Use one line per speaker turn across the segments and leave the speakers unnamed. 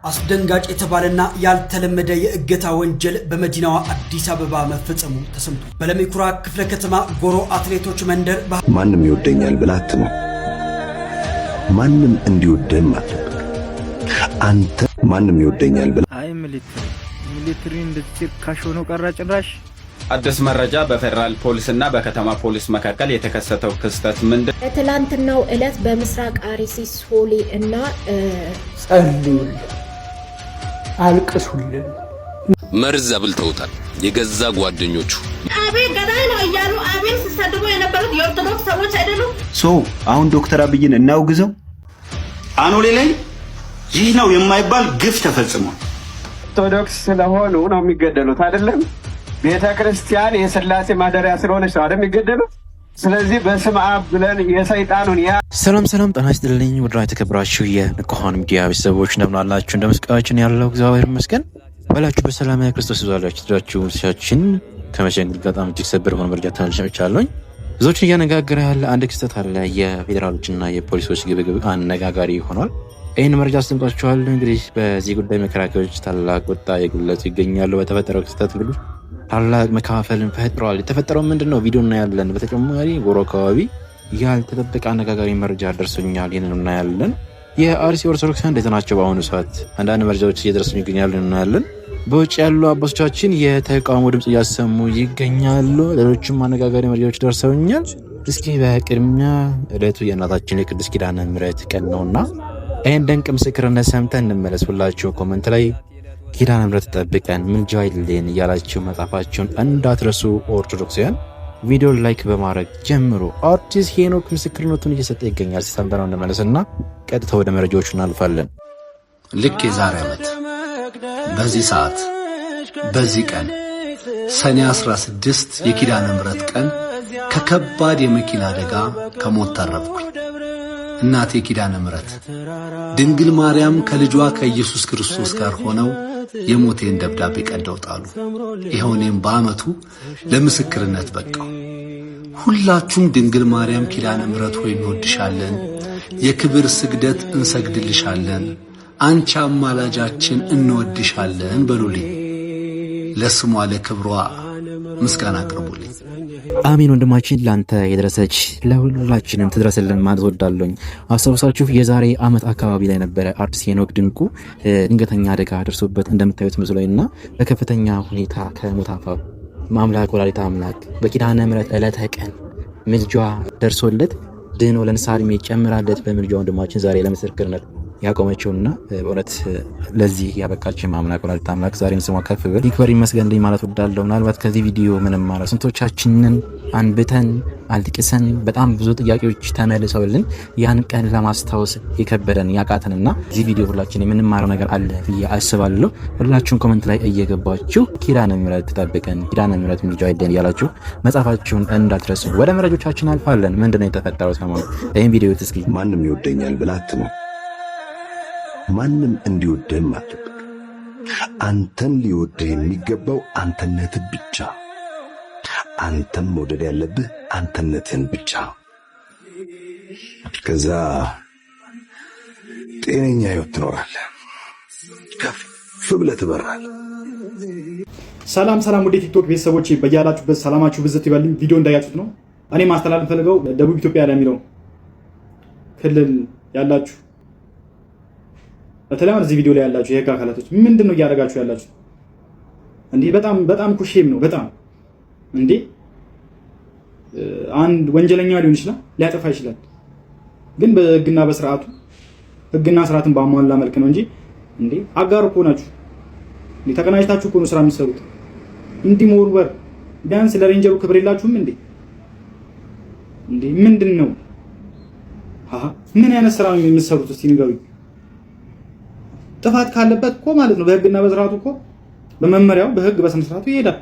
አስደንጋጭ የተባለና ያልተለመደ የእገታ ወንጀል በመዲናዋ አዲስ አበባ መፈጸሙ ተሰምቷል። በለሚኩራ ክፍለ ከተማ ጎሮ አትሌቶች መንደር
ማንም ይወደኛል ብላት ነው። ማንም እንዲወደም አትጠብቅ። አንተ ማንም ይወደኛል ብላ
አይ ሚሊትሪ እንደዚህ ካሾ ነው ቀራ ጭራሽ።
አዲስ መረጃ በፌደራል ፖሊስና በከተማ ፖሊስ መካከል የተከሰተው ክስተት ምንድን?
ትላንትናው ዕለት በምስራቅ አርሲ ሶሌ እና
ጸልዩልን፣ አልቅሱልን
መርዝ አብልተውታል የገዛ ጓደኞቹ።
አቤል ገዳይ ነው እያሉ አቤል ሲሰድቡ የነበሩት የኦርቶዶክስ ሰዎች አይደሉም?
አሁን ዶክተር አብይን እናውግዘው።
አኖሌ ላይ ይህ ነው የማይባል ግፍ ተፈጽሟል።
ኦርቶዶክስ ስለሆኑ ነው የሚገደሉት አይደለም? ቤተ ክርስቲያን የሥላሴ ማደሪያ ስለሆነች ነው አይደል የሚገደሉት? ስለዚህ በስመ አብ ብለን የሰይጣኑን
ሰላም ጤና ይስጥልኝ። ወድራ የተከበራችሁ የንቁሃን ሚዲያ ቤተሰቦች እንደምን አላችሁ? እንደምስቃችን ያለው እግዚአብሔር ይመስገን። ባላችሁ በሰላም ክርስቶስ ይዟላችሁ ትዳችሁ ሲያችን ከመሸንግል በጣም እጅግ ሰበር ሆነ መረጃ ተመልክቻለሁ። ብዙዎችን እያነጋገረ ያለ አንድ ክስተት አለ። የፌዴራሎችና የፖሊሶች ግብግብ አነጋጋሪ ሆኗል። ይህን መረጃ አስደምጧችኋል። እንግዲህ በዚህ ጉዳይ መከራከሮች ታላቅ ቁጣ የገለጹ ይገኛሉ። በተፈጠረው ክስተት እንግዲህ ታላቅ መከፋፈልን ፈጥሯል። የተፈጠረው ምንድነው? ቪዲዮ እናያለን። በተጨማሪ ጎሮ አካባቢ ያልተጠበቀ አነጋጋሪ መረጃ ደርሶኛል። ይሄንን እናያለን። የአርሲ ኦርቶዶክሳውያን እንዴት ናቸው በአሁኑ ሰዓት? አንዳንድ መረጃዎች እየደረሱኝ ይገኛሉ፣ እናያለን። በውጭ ያሉ አባቶቻችን የተቃውሞ ድምጽ እያሰሙ ይገኛሉ። ሌሎችም አነጋጋሪ መረጃዎች ደርሰውኛል። እስኪ በቅድሚያ ዕለቱ የእናታችን የቅድስት ኪዳነ ምሕረት ቀን ነውና ይህን ድንቅ ምስክርነት ሰምተን እንመለስ። ሁላችሁ ኮመንት ላይ ኪዳነ ምሕረት ጠብቀን ምልጃ ይልን እያላችሁ መጻፋችሁን እንዳትረሱ። ኦርቶዶክሳውያን ቪዲዮ ላይክ በማድረግ ጀምሮ አርቲስት ሄኖክ ምስክርነቱን እየሰጠ ይገኛል። ሲሰምተነው እንመለስና ቀጥታ ወደ መረጃዎቹ እናልፋለን።
ልክ የዛሬ ዓመት በዚህ ሰዓት በዚህ ቀን ሰኔ 16 የኪዳነ ምሕረት ቀን ከከባድ የመኪና አደጋ ከሞት ተረፍኩኝ። እናቴ ኪዳነ ምሕረት ድንግል ማርያም ከልጇ ከኢየሱስ ክርስቶስ ጋር ሆነው የሞቴን ደብዳቤ ቀደው ጣሉ። ይኸው እኔም በዓመቱ ለምስክርነት በቃው። ሁላችሁም ድንግል ማርያም ኪዳነ ምሕረት ሆይ እንወድሻለን፣ የክብር ስግደት እንሰግድልሻለን፣ አንቺ አማላጃችን እንወድሻለን በሉልኝ። ለስሟ ለክብሯ ምስጋና አቅርቡልኝ።
አሜን። ወንድማችን ላንተ የደረሰች ለሁላችንም ትድረስልን ማለት ወዳለኝ። አስታውሳችሁ የዛሬ ዓመት አካባቢ ላይ ነበረ አርቲስት ሄኖክ ድንቁ ድንገተኛ አደጋ ደርሶበት እንደምታዩት ምስሉ ላይና በከፍተኛ ሁኔታ ከሞት አፋፍ ማምላክ ወላዲተ አምላክ በኪዳነ ምሕረት ዕለተ ቀን ምልጃ ደርሶለት ድኖ ለንስሐ ዕድሜ ጨምራለት በምልጃ ወንድማችን ዛሬ ለምስክርነት ያቆመችውና በእውነት ለዚህ ያበቃችን አምላክ ወላዲተ አምላክ ዛሬም ስሟ ከፍ ብል ይክበር ይመስገንልኝ ማለት ወዳለሁ። ምናልባት ከዚህ ቪዲዮ ምንም ማለት ስንቶቻችንን አንብተን አልቅሰን በጣም ብዙ ጥያቄዎች ተመልሰውልን ያን ቀን ለማስታወስ የከበደን ያቃተንና እዚህ ቪዲዮ ሁላችን የምንማረው ነገር አለ ብዬ አስባለሁ። ሁላችሁም ኮመንት ላይ እየገባችሁ ኪዳነ ምሕረት ተጠብቀን ኪዳነ ምሕረት ምልጃ ይደን ያላችሁ መጻፋችሁን እንዳትረሱ። ወደ መረጃዎቻችን አልፋለን። ምንድነው የተፈጠረው ሰሞኑን? ይሄን ቪዲዮ እስኪ
ማንም ይወደኛል ብላት ነው። ማንም እንዲወደም አትጠብቅ። አንተን ሊወደህ የሚገባው አንተነትህ ብቻ። አንተም መውደድ ያለብህ አንተነትህን ብቻ። ከዛ ጤነኛ ህይወት ትኖራለህ፣ ከፍ ብለህ ትበራለህ።
ሰላም ወደ ቲክቶክ ቤተሰቦች በያላችሁበት ሰላማችሁ ብዝት ይበልኝ። ቪዲዮ እንዳያችሁት ነው እኔ ማስተላለፍ ፈልገው ደቡብ ኢትዮጵያ ላይ የሚለው ክልል ያላችሁ በተለይ እዚህ ቪዲዮ ላይ ያላችሁ የህግ አካላቶች ምንድነው እያደረጋችሁ ያላችሁ? እንዴ በጣም ኩሼም ነው። በጣም እንዴ አንድ ወንጀለኛ ሊሆን ይችላል፣ ሊያጠፋ ይችላል። ግን በህግና በስርዓቱ ህግና ስርዓትን ባሟላ መልክ ነው እንጂ እንዴ አጋር እኮ ናችሁ። እንዴ ተቀናጅታችሁ እኮ ነው ስራ የምትሰሩት። እንዲህ መወርወር ቢያንስ ለሬንጀሩ ክብር የላችሁም እንዴ? እንዴ ምንድነው? ምን አይነት ስራ ነው የምትሰሩት? እስቲ ንገሩኝ። ጥፋት ካለበት እኮ ማለት ነው በህግና በስርዓቱ እኮ በመመሪያው በህግ በስነ ስርዓቱ ይሄዳል።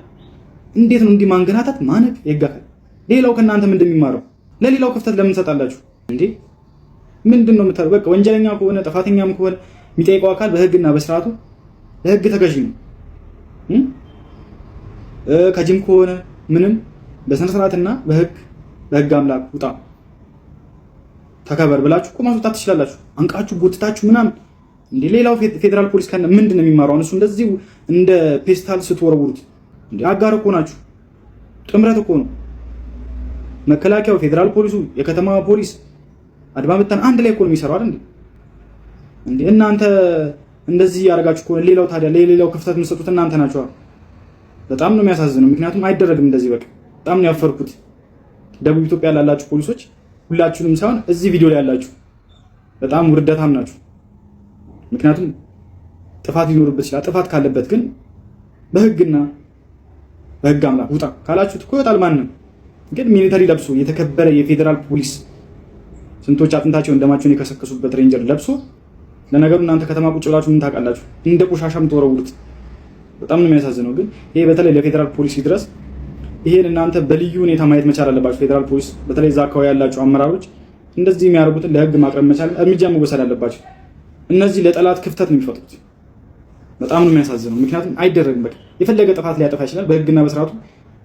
እንዴት ነው እንዲህ ማንገናታት ማነቅ ይጋካል? ሌላው ከናንተ ምን እንደሚማረው ለሌላው ክፍተት ለምን ሰጣላችሁ እንዴ? ምንድነው የምታደርጉት? በቃ ወንጀለኛ ከሆነ ጥፋተኛም ከሆነ የሚጠይቀው አካል በህግና በስርዓቱ ለህግ ተገዢ ነው። ከጅም ከሆነ ምንም በስነ ስርዓትና በህግ አምላክ ውጣ ተከበር ብላችሁ እኮ ማስወጣት ትችላላችሁ። አንቃችሁ ጎትታችሁ ምናምን እንዴ ሌላው ፌደራል ፖሊስ ከነ ምንድነው የሚማረው? እሱ እንደዚህ እንደ ፔስታል ስትወረውሩት እንዴ አጋር እኮ ናችሁ። ጥምረት እኮ ነው። መከላከያው፣ ፌደራል ፖሊሱ፣ የከተማ ፖሊስ፣ አድማ በታን አንድ ላይ እኮ ነው የሚሰራው አይደል እንዴ? እናንተ እንደዚህ ያደርጋችሁ እኮ ሌላው ታዲያ ለሌላው ክፍተት የምትሰጡት እናንተ ናችሁ። በጣም ነው የሚያሳዝነው። ምክንያቱም አይደረግም እንደዚህ። በቃ በጣም ነው ያፈርኩት። ደቡብ ኢትዮጵያ ላላችሁ ፖሊሶች ሁላችሁንም ሳይሆን እዚህ ቪዲዮ ላይ ያላችሁ በጣም ውርደታም ናችሁ። ምክንያቱም ጥፋት ሊኖርበት ይችላል። ጥፋት ካለበት ግን በህግ አምላክ ውጣ ካላችሁት እኮ ይወጣል ማንም። ግን ሚሊተሪ ለብሶ የተከበረ የፌደራል ፖሊስ ስንቶች አጥንታቸው እንደማቸውን የከሰከሱበት ሬንጀር ለብሶ ለነገሩ እናንተ ከተማ ቁጭ ብላችሁ ምን ታውቃላችሁ? እንደ ቆሻሻም ተወረውሩት። በጣም ነው የሚያሳዝነው። ግን ይሄ በተለይ ለፌደራል ፖሊስ ድረስ ይሄን እናንተ በልዩ ሁኔታ ማየት መቻል አለባችሁ። ፌደራል ፖሊስ በተለይ እዛ አካባቢ ያላችሁ አመራሮች እንደዚህ የሚያደርጉትን ለህግ ማቅረብ መቻል፣ እርምጃ መወሰድ አለባችሁ። እነዚህ ለጠላት ክፍተት ነው የሚፈጥሩት። በጣም ነው የሚያሳዝነው። ምክንያቱም አይደረግም። በቃ የፈለገ ጥፋት ሊያጠፋ ይችላል። በህግና በስርዓቱ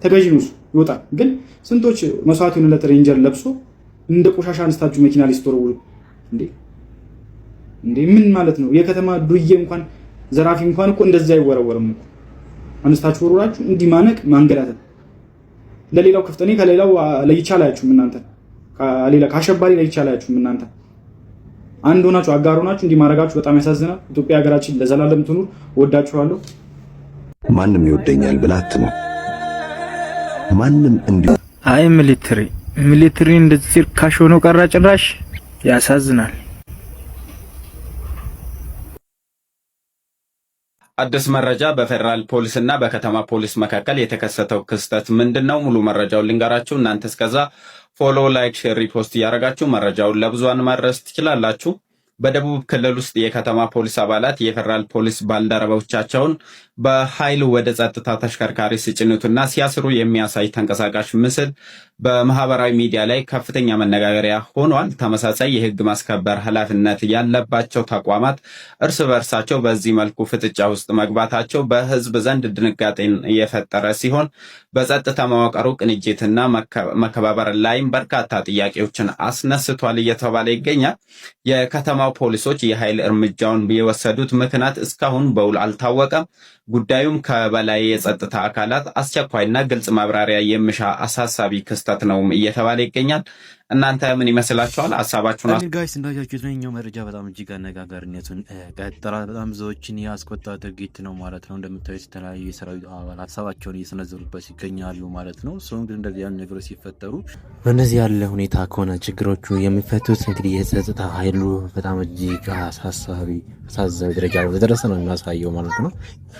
ተገዢ ነው፣ ይወጣል። ግን ስንቶች መስዋዕት የሆነለት ሬንጀር ለብሶ እንደ ቆሻሻ አንስታችሁ መኪና ላይ ስትወረውሩ እንዴ ምን ማለት ነው? የከተማ ዱዬ እንኳን ዘራፊ እንኳን እኮ እንደዛ አይወረወርም እኮ። አንስታችሁ ወረውራችሁ እንዲህ ማነቅ ማንገላታት ለሌላው ክፍተኔ ከሌላው ለይቻላችሁም እናንተ ከሌላ ከአሸባሪ ለይቻላችሁም እናንተ አንድ ሆናችሁ አጋር ሆናችሁ እንዲህ ማድረጋችሁ በጣም ያሳዝናል። ኢትዮጵያ ሀገራችን ለዘላለም ትኑር። ወዳችኋለሁ።
ማንም ይወደኛል ብላ አትመን። ማንም እንዲሁ
አይ ሚሊተሪ እንደዚህ ርካሽ ሆኖ ቀረ። ጭራሽ ያሳዝናል።
አዲስ መረጃ በፌደራል ፖሊስ እና በከተማ ፖሊስ መካከል የተከሰተው ክስተት ምንድነው? ሙሉ መረጃውን ልንገራችሁ። እናንተ እስከዛ ፎሎ፣ ላይክ፣ ሼር፣ ሪፖስት እያደረጋችሁ መረጃውን ለብዙሃን ማድረስ ትችላላችሁ። በደቡብ ክልል ውስጥ የከተማ ፖሊስ አባላት የፌደራል ፖሊስ ባልደረቦቻቸውን በኃይል ወደ ጸጥታ ተሽከርካሪ ሲጭኑትና ሲያስሩ የሚያሳይ ተንቀሳቃሽ ምስል በማህበራዊ ሚዲያ ላይ ከፍተኛ መነጋገሪያ ሆኗል። ተመሳሳይ የህግ ማስከበር ኃላፊነት ያለባቸው ተቋማት እርስ በርሳቸው በዚህ መልኩ ፍጥጫ ውስጥ መግባታቸው በህዝብ ዘንድ ድንጋጤን የፈጠረ ሲሆን በጸጥታ መዋቅሩ ቅንጅትና መከባበር ላይም በርካታ ጥያቄዎችን አስነስቷል እየተባለ ይገኛል። የከተማው ፖሊሶች የኃይል እርምጃውን የወሰዱት ምክንያት እስካሁን በውል አልታወቀም። ጉዳዩም ከበላይ የጸጥታ አካላት አስቸኳይና ግልጽ ማብራሪያ የሚሻ አሳሳቢ ክስተት ነው እየተባለ ይገኛል። እናንተ ምን ይመስላችኋል? ሐሳባችሁን
ጋይስ እንዳያችሁት ነው። መረጃ በጣም እጅግ አነጋጋሪነቱን ቀጥሏል። በጣም ብዙዎችን ያስቆጣ ድርጊት ነው ማለት ነው። እንደምታዩት የተለያዩ የሰራዊት አባላት ሀሳባቸውን እየሰነዘሩበት ይገኛሉ ማለት ነው። ሰውን ግን እንደዚህ ያሉ ነገሮች ሲፈጠሩ በእነዚህ ያለ ሁኔታ ከሆነ ችግሮቹ የሚፈቱት እንግዲህ የጸጥታ ኃይሉ በጣም እጅግ አሳሳቢ ደረጃ ደረሰ ነው የሚያሳየው ማለት ነው።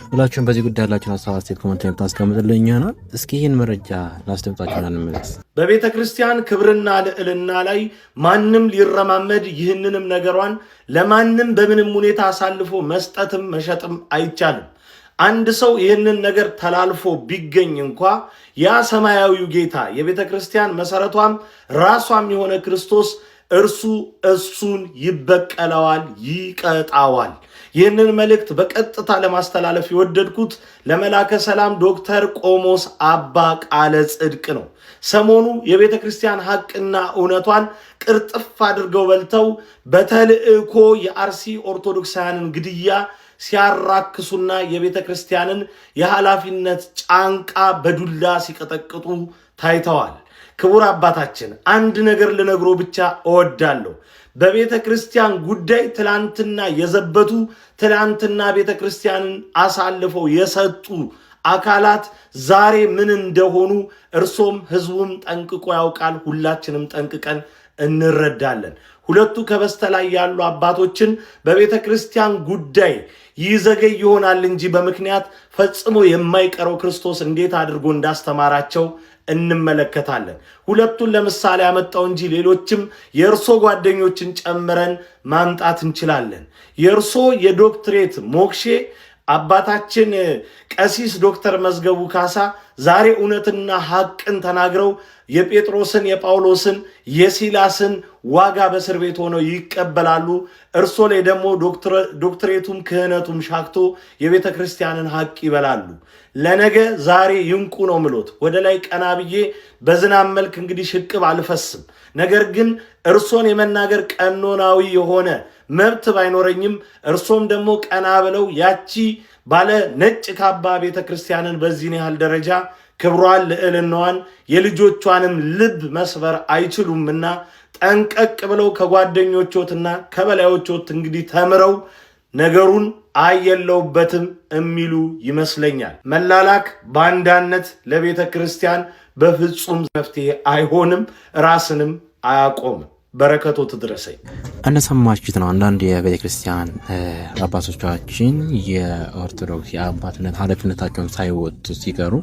ሁላችሁም በዚህ ጉዳይ ያላችሁን ሀሳብ አስተያየት ኮሜንት ላይ ታስቀምጡልኝ ይሆናል። እስኪ ይህን መረጃ ላስደምጣችሁና እንመለስ።
በቤተ ክርስቲያን ክብርና ልዕልና ላይ ማንም ሊረማመድ ይህንንም ነገሯን ለማንም በምንም ሁኔታ አሳልፎ መስጠትም መሸጥም አይቻልም። አንድ ሰው ይህንን ነገር ተላልፎ ቢገኝ እንኳ ያ ሰማያዊው ጌታ የቤተ ክርስቲያን መሰረቷም ራሷም የሆነ ክርስቶስ እርሱ እሱን ይበቀለዋል፣ ይቀጣዋል። ይህንን መልእክት በቀጥታ ለማስተላለፍ የወደድኩት ለመላከ ሰላም ዶክተር ቆሞስ አባ ቃለ ጽድቅ ነው። ሰሞኑ የቤተ ክርስቲያን ሐቅና እውነቷን ቅርጥፍ አድርገው በልተው በተልእኮ የአርሲ ኦርቶዶክሳውያንን ግድያ ሲያራክሱና የቤተ ክርስቲያንን የኃላፊነት ጫንቃ በዱላ ሲቀጠቅጡ ታይተዋል። ክቡር አባታችን አንድ ነገር ልነግሮ ብቻ እወዳለሁ። በቤተ ክርስቲያን ጉዳይ ትላንትና የዘበቱ ትላንትና ቤተ ክርስቲያንን አሳልፈው የሰጡ አካላት ዛሬ ምን እንደሆኑ እርሶም ህዝቡም ጠንቅቆ ያውቃል። ሁላችንም ጠንቅቀን እንረዳለን። ሁለቱ ከበስተላይ ያሉ አባቶችን በቤተ ክርስቲያን ጉዳይ ይዘገይ ይሆናል እንጂ በምክንያት ፈጽሞ የማይቀረው ክርስቶስ እንዴት አድርጎ እንዳስተማራቸው እንመለከታለን። ሁለቱን ለምሳሌ ያመጣው እንጂ ሌሎችም የእርሶ ጓደኞችን ጨምረን ማምጣት እንችላለን። የእርሶ የዶክትሬት ሞክሼ አባታችን ቀሲስ ዶክተር መዝገቡ ካሳ ዛሬ እውነትና ሐቅን ተናግረው የጴጥሮስን፣ የጳውሎስን፣ የሲላስን ዋጋ በእስር ቤት ሆነው ይቀበላሉ። እርሶ ላይ ደግሞ ዶክትሬቱም ክህነቱም ሻክቶ የቤተ ክርስቲያንን ሐቅ ይበላሉ። ለነገ ዛሬ ይንቁ ነው ምሎት። ወደ ላይ ቀና ብዬ በዝናብ መልክ እንግዲህ ሽቅብ አልፈስም። ነገር ግን እርሶን የመናገር ቀኖናዊ የሆነ መብት ባይኖረኝም እርሶም ደግሞ ቀና ብለው ያቺ ባለ ነጭ ካባ ቤተክርስቲያንን በዚህ ያህል ደረጃ ክብሯን ልዕልናዋን የልጆቿንም ልብ መስበር አይችሉምና ጠንቀቅ ብለው ከጓደኞቾትና ከበላዮቾት እንግዲህ ተምረው ነገሩን አየለውበትም የሚሉ ይመስለኛል። መላላክ ባንዳነት ለቤተ ክርስቲያን በፍጹም መፍትሄ አይሆንም፣ ራስንም አያቆምም። በረከቱ ትድረሰኝ።
እንደሰማችሁት ነው። አንዳንድ የቤተ ክርስቲያን አባቶቻችን የኦርቶዶክስ የአባትነት ኃላፊነታቸውን ሳይወጡ ሲቀሩ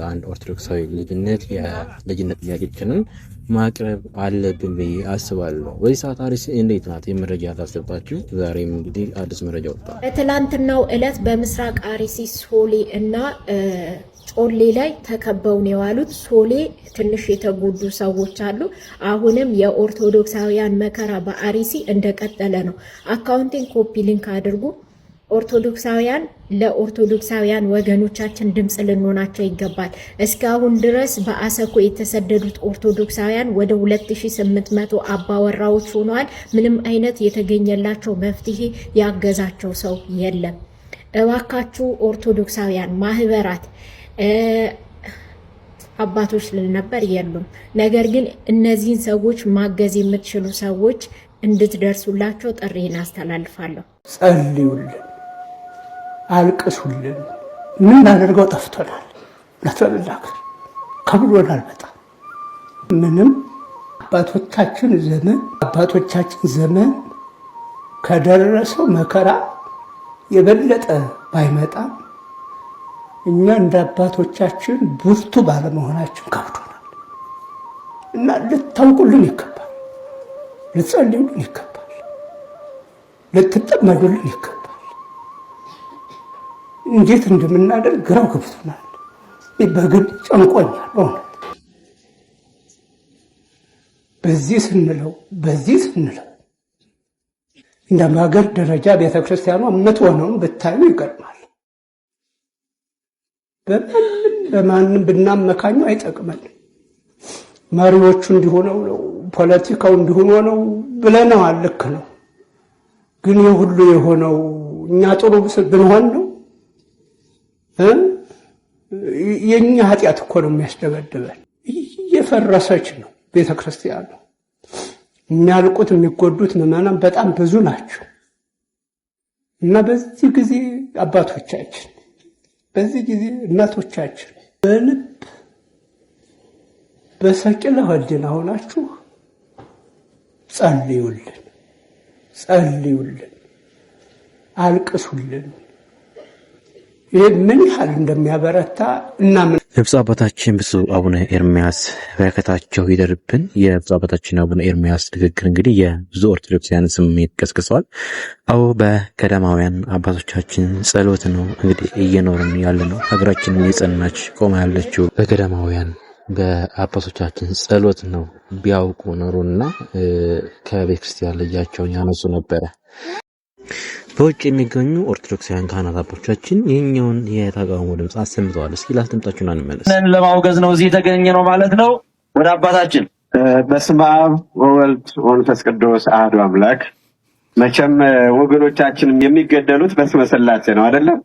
አንድ ኦርቶዶክሳዊ ልጅነት የልጅነት ጥያቄችንን ማቅረብ አለብን ብዬ አስባለሁ። በዚህ ሰዓት አሪስ እንዴት ናት? የመረጃ ታስገባችሁ። ዛሬም እንግዲህ አዲስ መረጃ ወጥቷል።
በትላንትናው ዕለት በምስራቅ አርሲ ሶሌ እና ጮሌ ላይ ተከበው ነው የዋሉት። ሶሌ ትንሽ የተጎዱ ሰዎች አሉ። አሁንም የኦርቶዶክሳውያን መከራ በአርሲ እንደቀጠለ ነው። አካውንቲንግ ኮፒ ሊንክ አድርጉ። ኦርቶዶክሳውያን ለኦርቶዶክሳውያን ወገኖቻችን ድምጽ ልንሆናቸው ይገባል። እስካሁን ድረስ በአሰኮ የተሰደዱት ኦርቶዶክሳውያን ወደ 2800 አባወራዎች ሆነዋል። ምንም አይነት የተገኘላቸው መፍትሄ ያገዛቸው ሰው የለም። እባካችሁ ኦርቶዶክሳውያን ማህበራት አባቶች ልል ነበር የሉም። ነገር ግን እነዚህን ሰዎች ማገዝ የምትችሉ ሰዎች እንድትደርሱላቸው ጥሪን አስተላልፋለሁ።
ጸልዩልን፣ አልቅሱልን። ምን እናደርገው ጠፍቶናል። ለተላላክ ከብሎናል በጣም ምንም አባቶቻችን ዘመን ከደረሰው መከራ የበለጠ ባይመጣም እኛ እንደ አባቶቻችን ብርቱ ባለመሆናችን ከብዶናል እና ልታውቁልን ይገባል፣ ልትጸልዩልን ይገባል፣ ልትጠመዱልን ይገባል። እንዴት እንደምናደርግ ግራው ገብቶናል። በግል ጨንቆኛል። በእውነት በዚህ ስንለው እንደ ሀገር ደረጃ ቤተክርስቲያኗ የምትሆነውን ብታዩ ይገርማል። በማንም ብናመካኙ አይጠቅመንም። መሪዎቹ እንዲሆነው ነው፣ ፖለቲካው እንዲሆነው ነው ብለናል። ልክ ነው። ግን የሁሉ የሆነው እኛ ጥሩ ብንሆን ነው። የኛ ኃጢአት እኮ ነው የሚያስደበድበን። እየፈረሰች ነው ቤተክርስቲያኑ። የሚያልቁት የሚጎዱት ምዕመናን በጣም ብዙ ናቸው እና በዚህ ጊዜ አባቶቻችን፣ በዚህ ጊዜ እናቶቻችን በልብ በሰቂለ ሕሊና ሆናችሁ ጸልዩልን፣ አልቅሱልን። ይህ ምን ያህል እንደሚያበረታ እና
የብፁዕ አባታችን ብፁዕ አቡነ ኤርሚያስ በረከታቸው ይደርብን። የብፁዕ አባታችን አቡነ ኤርሚያስ ንግግር እንግዲህ የብዙ ኦርቶዶክሳውያን ስሜት ቀስቅሰዋል። አዎ በገዳማውያን አባቶቻችን ጸሎት ነው እንግዲህ እየኖርን ያለ ነው። ሀገራችንን የጸናች ቆማ ያለችው በገዳማውያን በአባቶቻችን ጸሎት ነው። ቢያውቁ ኖሮና ከቤተ ክርስቲያን ልጃቸውን ያነሱ ነበረ። በውጭ የሚገኙ ኦርቶዶክሳውያን ካህናት አባቶቻችን ይህኛውን የተቃውሞ ድምፅ አሰምተዋል። እስኪ ላስደምጣችሁና እንመለስ።
ለማውገዝ ነው እዚህ የተገኘ ነው ማለት ነው። ወደ አባታችን በስመ አብ ወወልድ ወመንፈስ ቅዱስ አሐዱ አምላክ። መቼም ወገኖቻችን የሚገደሉት በስመ ሥላሴ ነው አይደለም?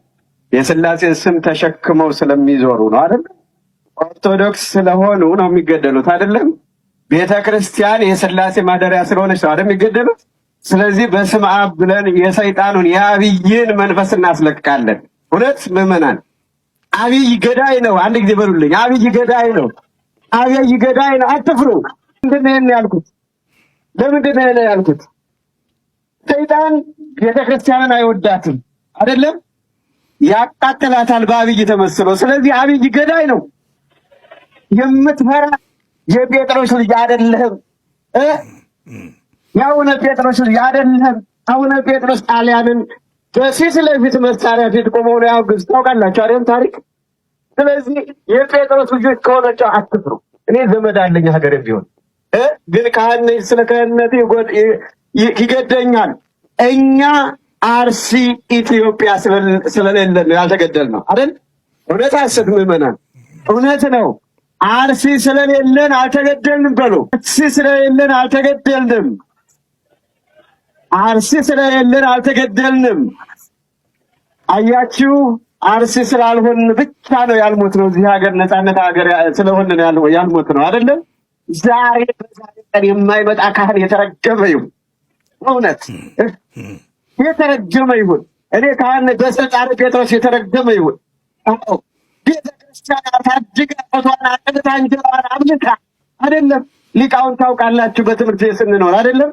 የሥላሴን ስም ተሸክመው ስለሚዞሩ ነው አይደለም? ኦርቶዶክስ ስለሆኑ ነው የሚገደሉት አይደለም? ቤተክርስቲያን የሥላሴ ማደሪያ ስለሆነች ነው አይደል የሚገደሉት? ስለዚህ በስመ አብ ብለን የሰይጣኑን የአብይን መንፈስ እናስለቅቃለን። ሁለት ምዕመናን፣ አብይ ገዳይ ነው። አንድ ጊዜ በሉልኝ፣ አብይ ገዳይ ነው። አብይ ገዳይ ነው። አትፍሩ። ምንድን ነው ያልኩት? ለምንድን ነው ያልኩት? ሰይጣን ቤተክርስቲያንን አይወዳትም አይደለም? ያቃጥላታል በአብይ ተመስሎ። ስለዚህ አብይ ገዳይ ነው። የምትፈራ የጴጥሮስ ልጅ አይደለህም። የአቡነ ጴጥሮስ ልጅ አይደለም። አቡነ ጴጥሮስ ጣሊያንን በፊት ለፊት መሳሪያ ፊት ቆመው ነው ያወገዙት። ታውቃላችሁ አይደል ታሪክ። ስለዚህ የጴጥሮስ ልጆች ከሆነቸው አትፍሩ። እኔ ዘመድ አለኝ ሀገር ቢሆን ግን ካህን ስለ ካህንነቴ ይገደኛል። እኛ አርሲ ኢትዮጵያ ስለሌለን ያልተገደልነው አይደል? እውነት አሰብ ምዕመናን፣ እውነት ነው። አርሲ ስለሌለን አልተገደልንም በሉ። አርሲ ስለሌለን አልተገደልንም። አርሲ ስለሌለን አልተገደልንም። አያችሁ፣ አርሲ ስላልሆን ብቻ ነው ያልሞት ነው። እዚህ ሀገር ነፃነት ሀገር ስለሆነ ነው ያልሞት ነው አይደለም። ዛሬ በዛሬ ቀን የማይመጣ ካህን የተረገመ ይሁን፣ እውነት የተረገመ ይሁን። እኔ ካህን በስልጣን ጴጥሮስ የተረገመ ይሁን። አዎ ቤተክርስቲያን ታድጋ ፎቶና አጥብታ እንጀራዋን አብልታ አይደለም። ሊቃውን ታውቃላችሁ፣ በትምህርት ቤት ስንኖር አይደለም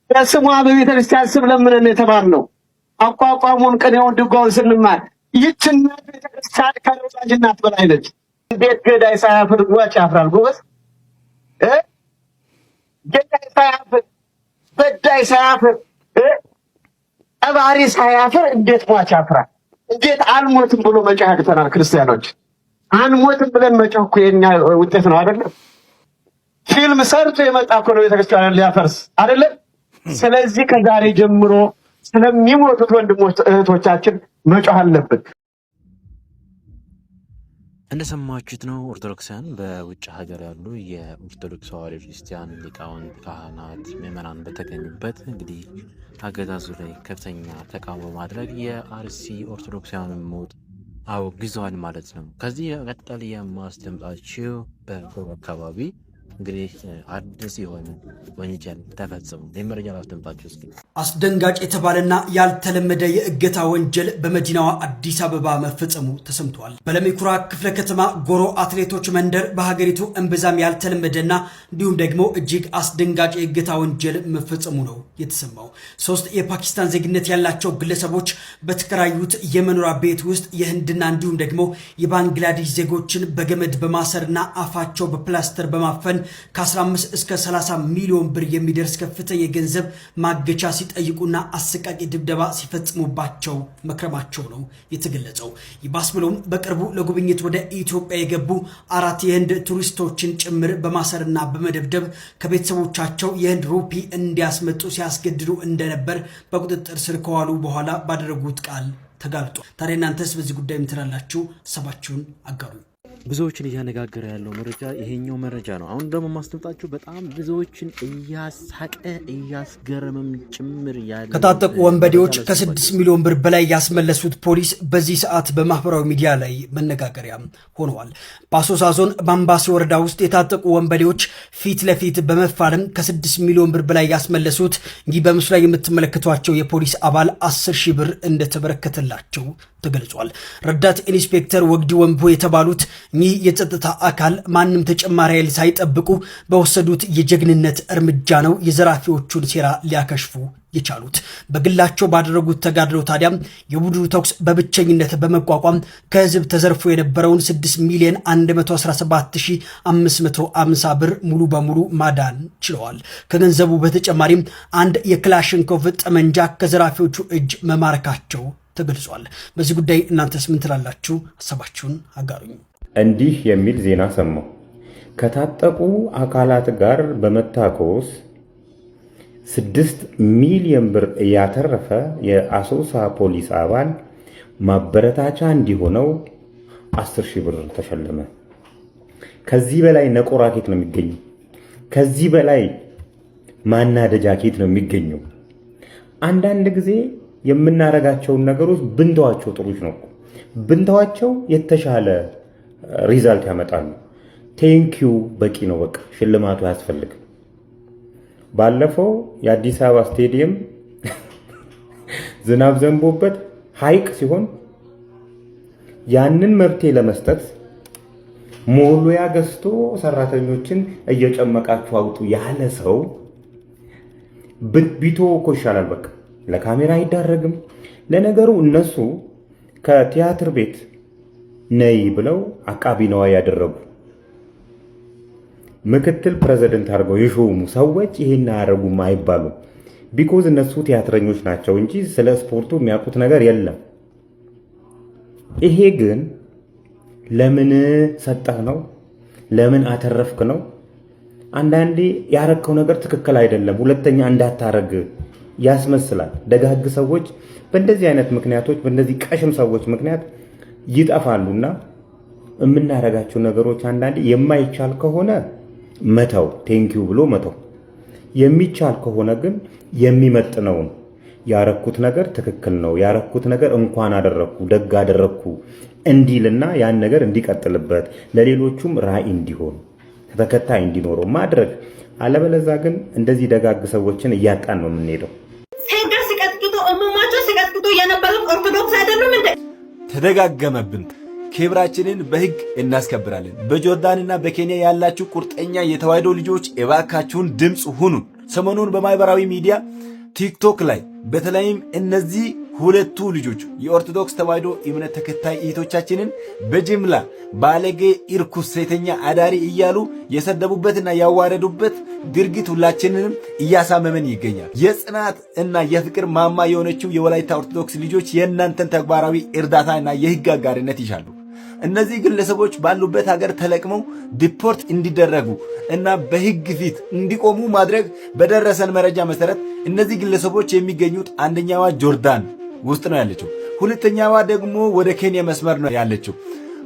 በስሟ በቤተክርስቲያን ስም ለምነን የተማርነው አቋቋሙን ቅኔውን ድጓውን ስንማር ይህችን ቤተክርስቲያን ከወላጅ እናት በላይ ነች። እንዴት ገዳይ ሳያፍር ሟች ያፍራል? ጎበዝ ገዳይ ሳያፍር በዳይ ሳያፍር ጠባሪ ሳያፍር እንዴት ሟች ያፍራል? እንዴት አልሞትም ብሎ መጮህ ያቅተናል? ክርስቲያኖች አንሞትም ብለን መጮህ እኮ የኛ ውጤት ነው አይደለም? ፊልም ሰርቶ የመጣ እኮ ነው ቤተክርስቲያንን ሊያፈርስ አይደለም? ስለዚህ ከዛሬ ጀምሮ ስለሚሞቱት ወንድሞች እህቶቻችን መጮህ አለብን።
እንደሰማችሁት ነው ኦርቶዶክሳውያን በውጭ ሀገር ያሉ የኦርቶዶክስ ተዋሕዶ ክርስቲያን ሊቃውንት፣ ካህናት፣ ምዕመናን በተገኙበት እንግዲህ አገዛዙ ላይ ከፍተኛ ተቃውሞ በማድረግ የአርሲ ኦርቶዶክሳውያን ሞት አውግዘዋል ማለት ነው። ከዚህ ቀጥል የማስደምጣችሁ በጎሮ አካባቢ እንግዲህ አዲስ የሆነ ወንጀል ተፈጽሞ የመረጃ ላስደምጣችሁ እስኪ።
አስደንጋጭ የተባለና ያልተለመደ የእገታ ወንጀል በመዲናዋ አዲስ አበባ መፈጸሙ ተሰምቷል። በለሚኩራ ክፍለ ከተማ ጎሮ አትሌቶች መንደር በሀገሪቱ እምብዛም ያልተለመደና እንዲሁም ደግሞ እጅግ አስደንጋጭ የእገታ ወንጀል መፈጸሙ ነው የተሰማው። 3 የፓኪስታን ዜግነት ያላቸው ግለሰቦች በተከራዩት የመኖሪያ ቤት ውስጥ የህንድና እንዲሁም ደግሞ የባንግላዴሽ ዜጎችን በገመድ በማሰርና አፋቸው በፕላስተር በማፈን ከ15 እስከ 30 ሚሊዮን ብር የሚደርስ ከፍተኛ የገንዘብ ማገቻ ሲጠይቁና አሰቃቂ ድብደባ ሲፈጽሙባቸው መክረማቸው ነው የተገለጸው። ይባስ ብሎም በቅርቡ ለጉብኝት ወደ ኢትዮጵያ የገቡ 4 የህንድ ቱሪስቶችን ጭምር በማሰርና በመደብደብ ከቤተሰቦቻቸው የህንድ ሩፒ እንዲያስመጡ ሲያስገድዱ እንደነበር በቁጥጥር ስር ከዋሉ በኋላ ባደረጉት ቃል ተጋልጧል። ታዲያ እናንተስ በዚህ ጉዳይ ምን ትላላችሁ? ሀሳባችሁን አጋሩ።
ብዙዎችን እያነጋገረ ያለው መረጃ ይሄኛው መረጃ ነው። አሁን ደግሞ ማስደምጣችሁ በጣም ብዙዎችን እያሳቀ እያስገረመም ጭምር ያለ
ከታጠቁ ወንበዴዎች ከ6 ሚሊዮን ብር በላይ ያስመለሱት ፖሊስ በዚህ ሰዓት በማህበራዊ ሚዲያ ላይ መነጋገሪያ ሆነዋል። በአሶሳ ዞን በአምባሲ ወረዳ ውስጥ የታጠቁ ወንበዴዎች ፊት ለፊት በመፋለም ከ6 ሚሊዮን ብር በላይ ያስመለሱት እንዲህ በምስሉ ላይ የምትመለከቷቸው የፖሊስ አባል 10 ሺህ ብር እንደተበረከተላቸው ተገልጿል። ረዳት ኢንስፔክተር ወግዲ ወንቦ የተባሉት እኚህ የጸጥታ አካል ማንም ተጨማሪ ኃይል ሳይጠብቁ በወሰዱት የጀግንነት እርምጃ ነው የዘራፊዎቹን ሴራ ሊያከሽፉ የቻሉት። በግላቸው ባደረጉት ተጋድሎ ታዲያም የቡድኑ ተኩስ በብቸኝነት በመቋቋም ከህዝብ ተዘርፎ የነበረውን 6,117,550 ብር ሙሉ በሙሉ ማዳን ችለዋል። ከገንዘቡ በተጨማሪም አንድ የክላሽንኮቭ ጠመንጃ ከዘራፊዎቹ እጅ መማረካቸው ተገልጿል። በዚህ ጉዳይ እናንተስ ምን ትላላችሁ? ሀሳባችሁን አጋሩኝ።
እንዲህ የሚል ዜና ሰማሁ። ከታጠቁ አካላት ጋር በመታኮስ 6 ሚሊዮን ብር ያተረፈ የአሶሳ ፖሊስ አባል ማበረታቻ እንዲሆነው 10 ሺህ ብር ተሸለመ። ከዚህ በላይ ነቆራ ኬት ነው የሚገኘው? ከዚህ በላይ ማናደጃ ኬት ነው የሚገኘው? አንዳንድ ጊዜ የምናረጋቸውን ነገሮች ብንተዋቸው ጥሩች ነው። ብንተዋቸው የተሻለ ሪዛልት ያመጣሉ። ቴንኪዩ በቂ ነው። በቃ ሽልማቱ አያስፈልግም። ባለፈው የአዲስ አበባ ስቴዲየም ዝናብ ዘንቦበት ሐይቅ ሲሆን ያንን መብቴ ለመስጠት ሞሉያ ገዝቶ ሰራተኞችን እየጨመቃችሁ አውጡ ያለ ሰው ቢቶ እኮ ይሻላል። በቃ ለካሜራ አይዳረግም። ለነገሩ እነሱ ከቲያትር ቤት ነይ ብለው አቃቢ ነዋይ ያደረጉ ምክትል ፕሬዝዳንት አድርገው የሾሙ ሰዎች ይሄን አያደርጉም አይባሉም። ቢኮዝ እነሱ ቲያትረኞች ናቸው እንጂ ስለ ስፖርቱ የሚያውቁት ነገር የለም። ይሄ ግን ለምን ሰጠህ ነው፣ ለምን አተረፍክ ነው። አንዳንዴ ያረከው ነገር ትክክል አይደለም፣ ሁለተኛ እንዳታረግ ያስመስላል። ደጋግ ሰዎች በእንደዚህ አይነት ምክንያቶች፣ በእንደዚህ ቀሽም ሰዎች ምክንያት ይጠፋሉና የምናረጋቸው ነገሮች አንዳንዴ የማይቻል ከሆነ መተው፣ ቴንኪው ብሎ መተው። የሚቻል ከሆነ ግን የሚመጥነውን ያረኩት ነገር ትክክል ነው፣ ያረኩት ነገር እንኳን አደረኩ ደግ አደረኩ እንዲልና ያን ነገር እንዲቀጥልበት ለሌሎቹም ራዕይ እንዲሆን ተከታይ እንዲኖረው ማድረግ። አለበለዚያ ግን እንደዚህ ደጋግ ሰዎችን እያጣን ነው የምንሄደው።
ሴንተር ሲቀጥቅጡ እሙማቸው ሲቀጥቅጡ የነበሩት ኦርቶዶክስ አይደሉም እንዴ?
ተደጋገመብን። ክብራችንን በህግ እናስከብራለን። በጆርዳንና በኬንያ ያላችሁ ቁርጠኛ የተዋሕዶ ልጆች እባካችሁን ድምፅ ሁኑን። ሰሞኑን በማህበራዊ ሚዲያ ቲክቶክ ላይ በተለይም እነዚህ ሁለቱ ልጆች የኦርቶዶክስ ተዋሕዶ እምነት ተከታይ እህቶቻችንን በጅምላ ባለጌ፣ እርኩስ፣ ሴተኛ አዳሪ እያሉ የሰደቡበትና ያዋረዱበት ድርጊት ሁላችንንም እያሳመመን ይገኛል። የጽናት እና የፍቅር ማማ የሆነችው የወላይታ ኦርቶዶክስ ልጆች የእናንተን ተግባራዊ እርዳታና የህግ አጋርነት ይሻሉ። እነዚህ ግለሰቦች ባሉበት ሀገር ተለቅመው ዲፖርት እንዲደረጉ እና በህግ ፊት እንዲቆሙ ማድረግ በደረሰን መረጃ መሰረት እነዚህ ግለሰቦች የሚገኙት አንደኛዋ ጆርዳን ውስጥ ነው ያለችው፣ ሁለተኛዋ ደግሞ ወደ ኬንያ መስመር ነው ያለችው።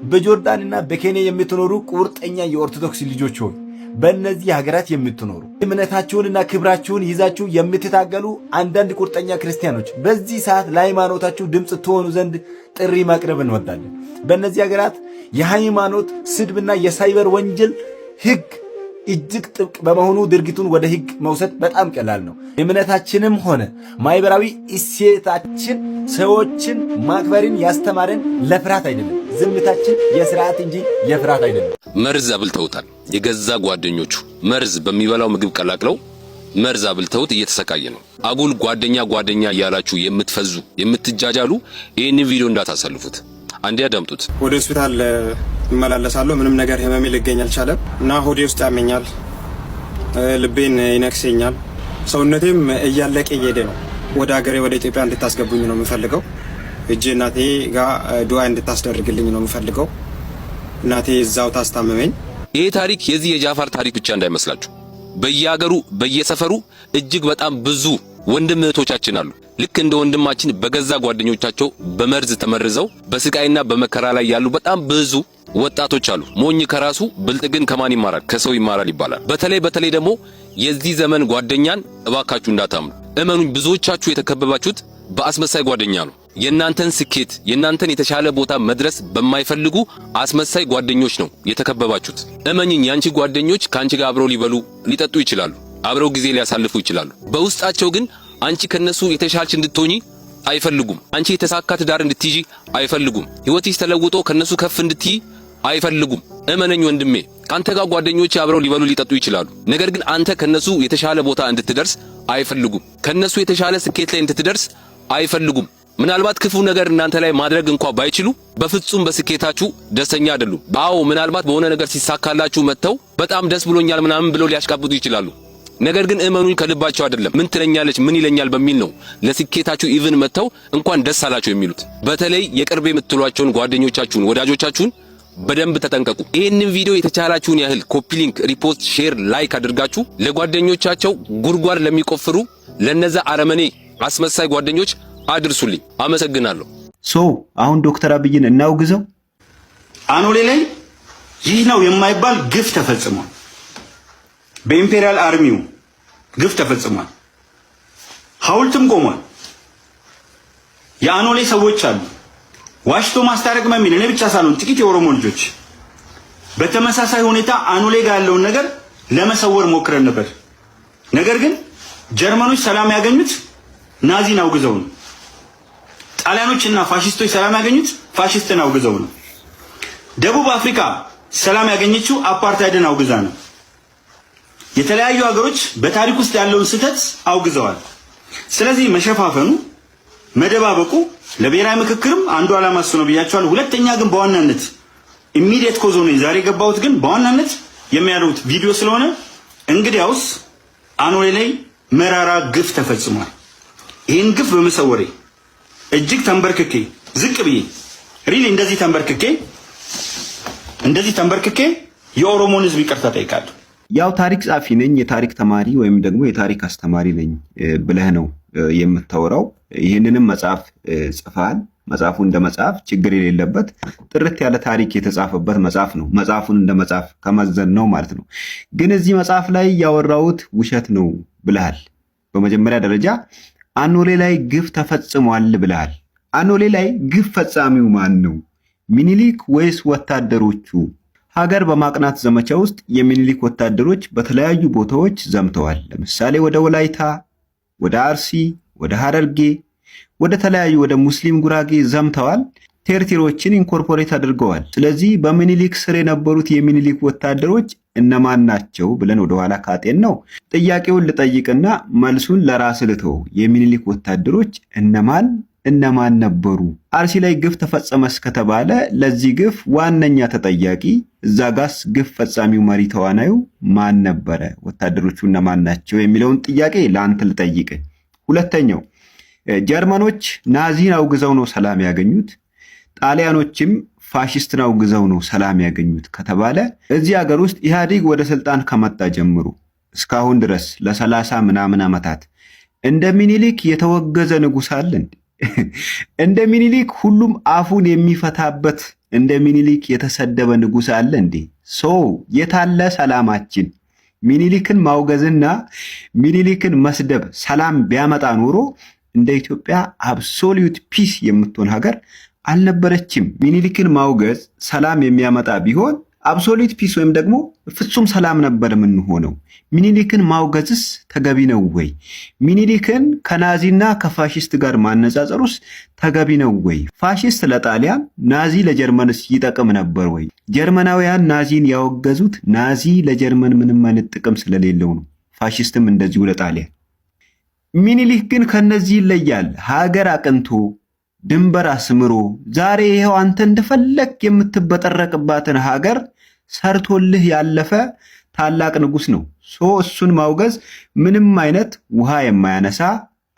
በጆርዳንና በኬንያ የምትኖሩ ቁርጠኛ የኦርቶዶክስ ልጆች ሆይ በእነዚህ ሀገራት የምትኖሩ እምነታችሁንና ክብራችሁን ይዛችሁ የምትታገሉ አንዳንድ ቁርጠኛ ክርስቲያኖች በዚህ ሰዓት ለሃይማኖታችሁ ድምፅ ትሆኑ ዘንድ ጥሪ ማቅረብ እንወዳለን። በእነዚህ ሀገራት የሃይማኖት ስድብና የሳይበር ወንጀል ህግ እጅግ ጥብቅ በመሆኑ ድርጊቱን ወደ ህግ መውሰድ በጣም ቀላል ነው። እምነታችንም ሆነ ማህበራዊ እሴታችን ሰዎችን ማክበርን ያስተማረን ለፍርሃት አይደለም። ዝምታችን የስርዓት እንጂ የፍርሃት አይደለም።
መርዝ አብልተውታል። የገዛ ጓደኞቹ መርዝ በሚበላው ምግብ ቀላቅለው መርዝ አብልተውት እየተሰቃየ ነው። አጉል ጓደኛ እያላችሁ የምትፈዙ የምትጃጃሉ ይህንን ቪዲዮ እንዳታሳልፉት። አንዴ አዳምጡት።
ወደ ሆስፒታል እመላለሳለሁ። ምንም ነገር ህመሜ ሊገኝ አልቻለም እና ሆዴ ውስጥ ያመኛል፣ ልቤን ይነክሰኛል፣ ሰውነቴም እያለቀ እየሄደ ነው። ወደ ሀገሬ ወደ ኢትዮጵያ እንድታስገቡኝ ነው የምፈልገው። እጄ እናቴ ጋር ዱዓ እንድታስደርግልኝ ነው የምፈልገው። እናቴ እዛው ታስታመመኝ።
ይሄ ታሪክ የዚህ የጃፋር ታሪክ ብቻ እንዳይመስላችሁ። በየሀገሩ በየሰፈሩ እጅግ በጣም ብዙ ወንድም እህቶቻችን አሉ። ልክ እንደ ወንድማችን በገዛ ጓደኞቻቸው በመርዝ ተመርዘው በስቃይና በመከራ ላይ ያሉ በጣም ብዙ ወጣቶች አሉ። ሞኝ ከራሱ ብልጥ ግን ከማን ይማራል? ከሰው ይማራል ይባላል። በተለይ ደግሞ የዚህ ዘመን ጓደኛን እባካችሁ እንዳታምኑ። እመኑኝ፣ ብዙዎቻችሁ የተከበባችሁት በአስመሳይ ጓደኛ ነው። የእናንተን ስኬት የእናንተን የተሻለ ቦታ መድረስ በማይፈልጉ አስመሳይ ጓደኞች ነው የተከበባችሁት። እመኝኝ፣ ያንቺ ጓደኞች ካንቺ ጋር አብረው ሊበሉ ሊጠጡ ይችላሉ፣ አብረው ጊዜ ሊያሳልፉ ይችላሉ። በውስጣቸው ግን አንቺ ከነሱ የተሻልሽ እንድትሆኚ አይፈልጉም። አንቺ የተሳካ ትዳር እንድትይጂ አይፈልጉም። ህይወትሽ ተለውጦ ከነሱ ከፍ እንድትይ አይፈልጉም። እመነኝ ወንድሜ፣ ካንተ ጋር ጓደኞች አብረው ሊበሉ ሊጠጡ ይችላሉ፣ ነገር ግን አንተ ከነሱ የተሻለ ቦታ እንድትደርስ አይፈልጉም። ከነሱ የተሻለ ስኬት ላይ እንድትደርስ አይፈልጉም። ምናልባት ክፉ ነገር እናንተ ላይ ማድረግ እንኳን ባይችሉ በፍጹም በስኬታችሁ ደስተኛ አይደሉም። አዎ ምናልባት በሆነ ነገር ሲሳካላችሁ መጥተው በጣም ደስ ብሎኛል ምናምን ብለው ሊያሽቃብጡ ይችላሉ። ነገር ግን እመኑኝ ከልባቸው አይደለም። ምን ትለኛለች ምን ይለኛል በሚል ነው ለስኬታችሁ ኢቭን መጥተው እንኳን ደስ አላችሁ የሚሉት። በተለይ የቅርብ የምትሏቸውን ጓደኞቻችሁን ወዳጆቻችሁን በደንብ ተጠንቀቁ። ይህንን ቪዲዮ የተቻላችሁን ያህል ኮፒ ሊንክ፣ ሪፖስት፣ ሼር፣ ላይክ አድርጋችሁ ለጓደኞቻቸው ጉድጓድ ለሚቆፍሩ ለነዛ አረመኔ አስመሳይ ጓደኞች አድርሱልኝ። አመሰግናለሁ።
አሁን ዶክተር አብይን እናውግዘው።
አኖሌ ላይ ይህ ነው የማይባል ግፍ ተፈጽሟል። በኢምፔሪያል አርሚው ግፍ ተፈጽሟል። ሐውልትም ቆሟል። የአኖሌ ሰዎች አሉ ዋሽቶ ማስታረቅ በሚል እኔ ብቻ ሳልሆን ጥቂት የኦሮሞ ልጆች በተመሳሳይ ሁኔታ አኖሌ ጋር ያለውን ነገር ለመሰወር ሞክረን ነበር። ነገር ግን ጀርመኖች ሰላም ያገኙት ናዚን አውግዘው ነው። ጣሊያኖችና ፋሺስቶች ሰላም ያገኙት ፋሺስትን አውግዘው ነው። ደቡብ አፍሪካ ሰላም ያገኘችው አፓርታይድን አውግዛ ነው። የተለያዩ ሀገሮች በታሪክ ውስጥ ያለውን ስህተት አውግዘዋል። ስለዚህ መሸፋፈኑ መደባበቁ ለብሔራዊ ምክክርም አንዱ ዓላማ እሱ ነው ብያቸዋለሁ። ሁለተኛ ግን በዋናነት ኢሚዲየት ኮዝ ሆነ ዛሬ ገባሁት ግን በዋናነት የሚያደርጉት ቪዲዮ ስለሆነ እንግዲያውስ አኖሌ ላይ መራራ ግፍ ተፈጽሟል። ይህን ግፍ በመሰወሬ እጅግ ተንበርክኬ ዝቅ ብዬ ሪሊ እንደዚህ ተንበርክኬ የኦሮሞን ሕዝብ ይቅርታ ጠይቃለሁ።
ያው ታሪክ ጻፊ ነኝ፣ የታሪክ ተማሪ ወይም ደግሞ የታሪክ አስተማሪ ነኝ ብለህ ነው የምታወራው። ይህንንም መጽሐፍ ጽፈሃል። መጽሐፉ እንደ መጽሐፍ ችግር የሌለበት ጥርት ያለ ታሪክ የተጻፈበት መጽሐፍ ነው። መጽሐፉን እንደ መጽሐፍ ከመዘን ነው ማለት ነው። ግን እዚህ መጽሐፍ ላይ ያወራሁት ውሸት ነው ብለሃል። በመጀመሪያ ደረጃ አኖሌ ላይ ግፍ ተፈጽሟል ብለሃል። አኖሌ ላይ ግፍ ፈጻሚው ማን ነው? ሚኒሊክ ወይስ ወታደሮቹ? ሀገር በማቅናት ዘመቻ ውስጥ የሚኒሊክ ወታደሮች በተለያዩ ቦታዎች ዘምተዋል። ለምሳሌ ወደ ወላይታ፣ ወደ አርሲ፣ ወደ ሐረርጌ፣ ወደ ተለያዩ ወደ ሙስሊም ጉራጌ ዘምተዋል። ቴርቴሮችን ኢንኮርፖሬት አድርገዋል። ስለዚህ በሚኒሊክ ስር የነበሩት የሚኒሊክ ወታደሮች እነማን ናቸው ብለን ወደኋላ ካጤን ነው ጥያቄውን ልጠይቅና መልሱን ለራስ ልተው። የሚኒሊክ ወታደሮች እነማን ነበሩ? አርሲ ላይ ግፍ ተፈጸመ ከተባለ ለዚህ ግፍ ዋነኛ ተጠያቂ እዛ ጋስ ግፍ ፈጻሚው መሪ ተዋናዩ ማን ነበረ? ወታደሮቹ እነማን ናቸው የሚለውን ጥያቄ ለአንተ ልጠይቅ። ሁለተኛው ጀርመኖች ናዚን አውግዘው ነው ሰላም ያገኙት፣ ጣሊያኖችም ፋሽስትን አውግዘው ነው ሰላም ያገኙት ከተባለ እዚህ ሀገር ውስጥ ኢህአዴግ ወደ ስልጣን ከመጣ ጀምሮ እስካሁን ድረስ ለ30 ምናምን ዓመታት እንደ ሚኒሊክ የተወገዘ ንጉስ አለ እንዴ? እንደ ሚኒሊክ ሁሉም አፉን የሚፈታበት እንደ ሚኒሊክ የተሰደበ ንጉስ አለ እንዴ? የታለ ሰላማችን? ሚኒሊክን ማውገዝና ሚኒሊክን መስደብ ሰላም ቢያመጣ ኖሮ እንደ ኢትዮጵያ አብሶሉት ፒስ የምትሆን ሀገር አልነበረችም። ሚኒሊክን ማውገዝ ሰላም የሚያመጣ ቢሆን አብሶሉት ፒስ ወይም ደግሞ ፍጹም ሰላም ነበር የምንሆነው። ሚኒሊክን ማውገዝስ ተገቢ ነው ወይ? ሚኒሊክን ከናዚና ከፋሽስት ጋር ማነጻጸሩስ ተገቢ ነው ወይ? ፋሽስት ለጣሊያን ናዚ ለጀርመንስ ይጠቅም ነበር ወይ? ጀርመናውያን ናዚን ያወገዙት ናዚ ለጀርመን ምንም አይነት ጥቅም ስለሌለው ነው። ፋሽስትም እንደዚሁ ለጣሊያን። ሚኒሊክ ግን ከነዚህ ይለያል። ሀገር አቅንቶ ድንበር አስምሮ ዛሬ ይሄው አንተ እንደፈለክ የምትበጠረቅባትን ሀገር ሰርቶልህ ያለፈ ታላቅ ንጉስ ነው። እሱን ማውገዝ ምንም አይነት ውሃ የማያነሳ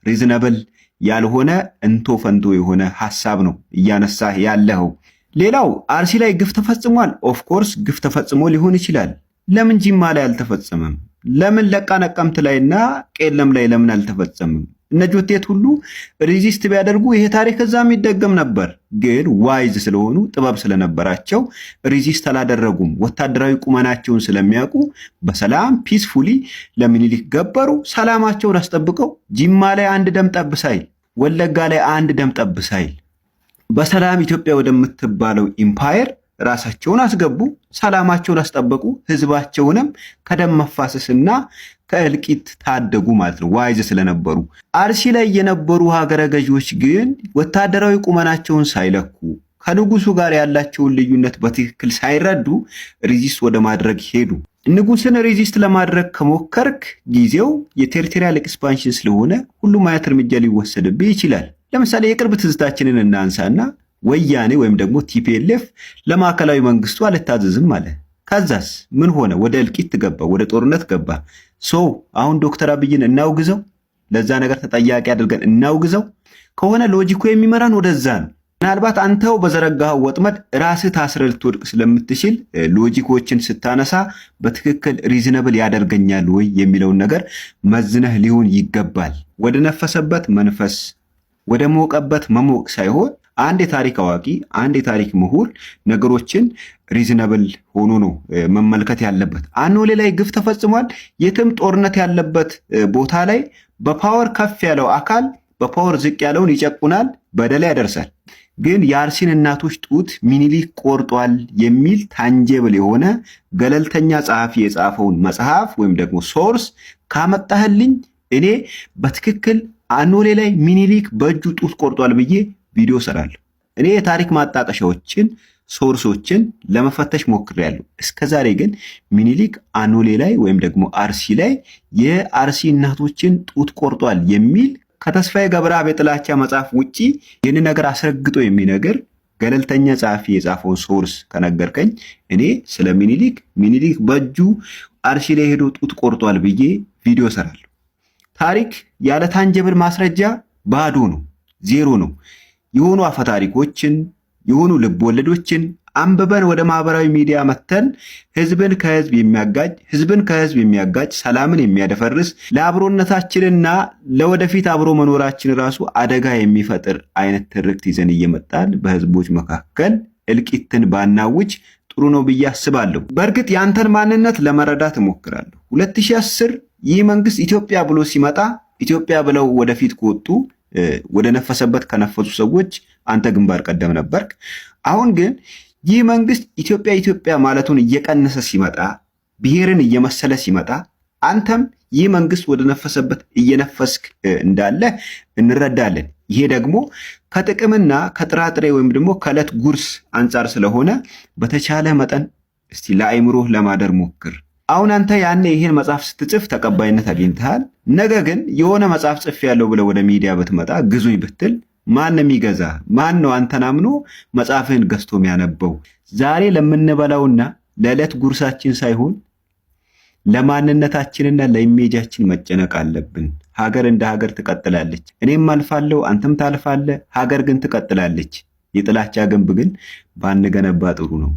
ሪዝነብል ያልሆነ እንቶ ፈንቶ የሆነ ሐሳብ ነው እያነሳህ ያለኸው። ሌላው አርሲ ላይ ግፍ ተፈጽሟል። ኦፍኮርስ ግፍ ተፈጽሞ ሊሆን ይችላል። ለምን ጂማ ላይ አልተፈጸመም? ለምን ለቃ ነቀምት ላይና ቄለም ላይ ለምን አልተፈጸመም? እነ ጆቴት ሁሉ ሪዚስት ቢያደርጉ ይሄ ታሪክ እዛም ይደገም ነበር። ግን ዋይዝ ስለሆኑ ጥበብ ስለነበራቸው ሪዚስት አላደረጉም። ወታደራዊ ቁመናቸውን ስለሚያውቁ በሰላም ፒስፉሊ ለሚኒሊክ ገበሩ። ሰላማቸውን አስጠብቀው ጂማ ላይ አንድ ደም ጠብ ሳይል፣ ወለጋ ላይ አንድ ደም ጠብ ሳይል በሰላም ኢትዮጵያ ወደምትባለው ኢምፓየር ራሳቸውን አስገቡ። ሰላማቸውን አስጠበቁ። ህዝባቸውንም ከደም መፋሰስና ከእልቂት ታደጉ ማለት ነው፣ ዋይዝ ስለነበሩ። አርሲ ላይ የነበሩ ሀገረ ገዢዎች ግን ወታደራዊ ቁመናቸውን ሳይለኩ ከንጉሱ ጋር ያላቸውን ልዩነት በትክክል ሳይረዱ ሪዚስት ወደ ማድረግ ሄዱ። ንጉስን ሪዚስት ለማድረግ ከሞከርክ ጊዜው የቴሪቶሪያል ኤክስፓንሽን ስለሆነ ሁሉም አይነት እርምጃ ሊወሰድብህ ይችላል። ለምሳሌ የቅርብ ትዝታችንን እናንሳና ወያኔ ወይም ደግሞ ቲፒኤልኤፍ ለማዕከላዊ መንግስቱ አልታዘዝም አለ። ከዛስ ምን ሆነ? ወደ እልቂት ገባ፣ ወደ ጦርነት ገባ። አሁን ዶክተር አብይን እናውግዘው፣ ለዛ ነገር ተጠያቂ አድርገን እናውግዘው ከሆነ ሎጂኩ የሚመራን ወደዛ ነው። ምናልባት አንተው በዘረጋኸው ወጥመድ ራስህ ታስረህ ልትወድቅ ስለምትችል ሎጂኮችን ስታነሳ በትክክል ሪዝነብል ያደርገኛል ወይ የሚለውን ነገር መዝነህ ሊሆን ይገባል። ወደ ነፈሰበት መንፈስ፣ ወደ ሞቀበት መሞቅ ሳይሆን አንድ የታሪክ አዋቂ፣ አንድ የታሪክ ምሁር ነገሮችን ሪዝነብል ሆኖ ነው መመልከት ያለበት። አኖሌ ላይ ግፍ ተፈጽሟል። የትም ጦርነት ያለበት ቦታ ላይ በፓወር ከፍ ያለው አካል በፓወር ዝቅ ያለውን ይጨቁናል፣ በደል ያደርሳል። ግን የአርሲን እናቶች ጡት ሚኒሊክ ቆርጧል የሚል ታንጀብል የሆነ ገለልተኛ ጸሐፊ የጻፈውን መጽሐፍ ወይም ደግሞ ሶርስ ካመጣህልኝ እኔ በትክክል አኖሌ ላይ ሚኒሊክ በእጁ ጡት ቆርጧል ብዬ ቪዲዮ ሰራለሁ። እኔ የታሪክ ማጣቀሻዎችን ሶርሶችን ለመፈተሽ ሞክሬያለሁ። እስከዛሬ ግን ሚኒሊክ አኖሌ ላይ ወይም ደግሞ አርሲ ላይ የአርሲ እናቶችን ጡት ቆርጧል የሚል ከተስፋዬ ገብረአብ የጥላቻ መጽሐፍ ውጪ ይህን ነገር አስረግጦ የሚነገር ገለልተኛ ጸሐፊ የጻፈውን ሶርስ ከነገርከኝ እኔ ስለ ሚኒሊክ በእጁ አርሲ ላይ ሄዶ ጡት ቆርጧል ብዬ ቪዲዮ ሰራለሁ። ታሪክ ያለ ታንጀብል ማስረጃ ባዶ ነው፣ ዜሮ ነው። የሆኑ አፈታሪኮችን የሆኑ ልብ ወለዶችን አንብበን ወደ ማህበራዊ ሚዲያ መተን ህዝብን ከህዝብ የሚያጋጭ ሰላምን የሚያደፈርስ ለአብሮነታችንና ለወደፊት አብሮ መኖራችን ራሱ አደጋ የሚፈጥር አይነት ትርክት ይዘን እየመጣን በህዝቦች መካከል እልቂትን ባናውጅ ጥሩ ነው ብዬ አስባለሁ። በእርግጥ ያንተን ማንነት ለመረዳት እሞክራለሁ። 2010 ይህ መንግስት ኢትዮጵያ ብሎ ሲመጣ ኢትዮጵያ ብለው ወደፊት ከወጡ ወደ ነፈሰበት ከነፈሱ ሰዎች አንተ ግንባር ቀደም ነበርክ። አሁን ግን ይህ መንግስት ኢትዮጵያ ኢትዮጵያ ማለቱን እየቀነሰ ሲመጣ፣ ብሔርን እየመሰለ ሲመጣ፣ አንተም ይህ መንግስት ወደ ነፈሰበት እየነፈስክ እንዳለ እንረዳለን። ይሄ ደግሞ ከጥቅምና ከጥራጥሬ ወይም ደግሞ ከዕለት ጉርስ አንጻር ስለሆነ በተቻለ መጠን እስቲ ለአይምሮህ ለማደር ሞክር። አሁን አንተ ያኔ ይሄን መጽሐፍ ስትጽፍ ተቀባይነት አግኝተሃል። ነገ ግን የሆነ መጽሐፍ ጽፍ ያለው ብለህ ወደ ሚዲያ ብትመጣ ግዙኝ ብትል ማን ነው የሚገዛ? ማን ነው አንተን አምኖ መጽሐፍህን ገዝቶ የሚያነበው? ዛሬ ለምንበላውና ለዕለት ጉርሳችን ሳይሆን ለማንነታችንና ለኢሜጃችን መጨነቅ አለብን። ሀገር እንደ ሀገር ትቀጥላለች። እኔም አልፋለሁ፣ አንተም ታልፋለህ። ሀገር ግን ትቀጥላለች። የጥላቻ ግንብ ግን ባንገነባ ጥሩ ነው።